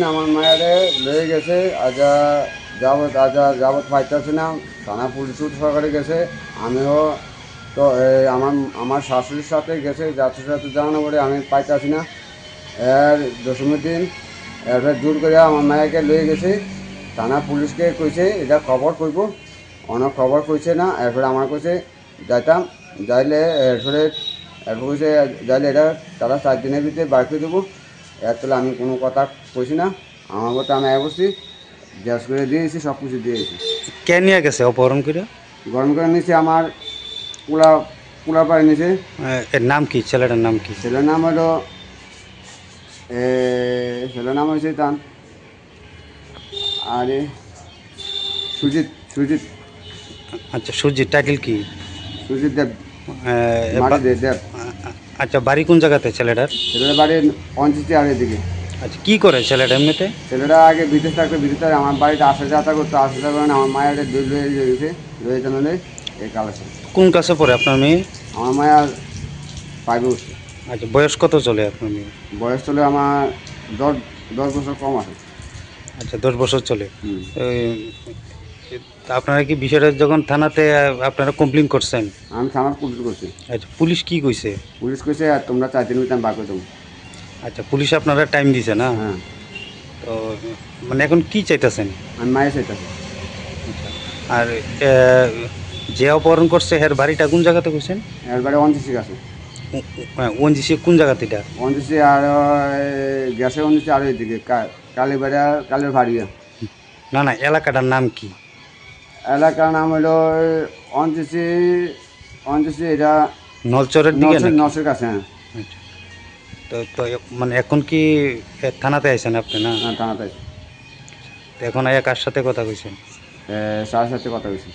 আমার মায়েরে লয়ে গেছে যাবত পাইতেছে না, থানা পুলিশ সহকারে গেছে। আমিও তো আমার আমার শাশুড়ির সাথে গেছে, যাত্রীর সাথে জানানো পরে আমি পাইতেছি না। এর দশমীর দিন এরপরে জোর করে আমার মায়েকে লয়ে গেছে, থানা পুলিশকে কইছে এটা খবর কইব, অনেক খবর কইছে না। এরপরে আমার কইছে যাইতাম, যাইলে এরপরে কইছে যাইলে এটা তারা 4 দিনের ভিতরে বার করে দেবো। এর তোলে আমি কোনো কথা কইছি না, আমার মতো আমি বসছি, গ্যাস করে দিয়েছি, সব কিছু দিয়েছি। কে নিয়ে গেছে অপহরণ করে? গরম করে নিয়েছে আমার পোলা পোলা পাড়ে নিয়েছে। এর নাম কি? ছেলেটার নাম কি? ছেলের নাম হলো ছেলের নাম হয়েছে তান আরে সুজিত সুজিত আচ্ছা, সুজিত। টাইটেল কি? সুজিত দেব, আহ, মারি বা- দেব। আচ্ছা, বাড়ি কোন জায়গাতে ছেলেটার? ছেলের বাড়ি 29 আর এদিকে। আচ্ছা, কি করে ছেলেটা এমনিতে? ছেলেটা আগে বিদেশ থাকতো, বিদেশ থেকে আমার বাড়িতে আসা যাতা করতো, আসা যাওয়ার কারণে আমার মায়ের দুই লয়ে গেছে, লয়ে জানালে এই কালেকশন। কোন ক্লাসে পড়ে আপনার মেয়ে? আমার মায়ের 5 উঠছে। আচ্ছা, বয়স কত চলে আপনার মেয়ে? বয়স চলে আমার 10 বছর কম আছে। আচ্ছা, 10 বছর চলে। হুম। তা আপনারা কি বিষয়টা যখন থানাতে আপনারা কমপ্লেন করছেন? আমি থানার পুলিশ করছি। আচ্ছা, পুলিশ কি কইছে? পুলিশ কইছে আর তোমরা 4 দিনের ভিতরে আমি বার করে দেবো। আচ্ছা, পুলিশ আপনারা টাইম দিছে না? হ্যাঁ, তো মানে এখন কি চাইতেছেন? আমি মায়ের চাইতেছি। আর যে অপহরণ করছে এর বাড়িটা কোন জায়গাতে কইছেন? এর বাড়ি 29 আছে। ওএনজিসি কোন জায়গাতে এটা? 29 আর গ্যাসের 29 আর এদিকে কালীবাড়িয়া কালের ভাড়িয়া। না না, এলাকাটার নাম কি? এলাকার নাম হলো 29 এটা নলচরের দিকে নাকি? নসের কাছে। হ্যাঁ, আচ্ছা। তো তো মানে এখন কি থানাতে আইছেন আপনি না? হ্যাঁ থানাতে। তো এখন কার সাথে কথা কইছেন? 7:30 কথা হয়েছে।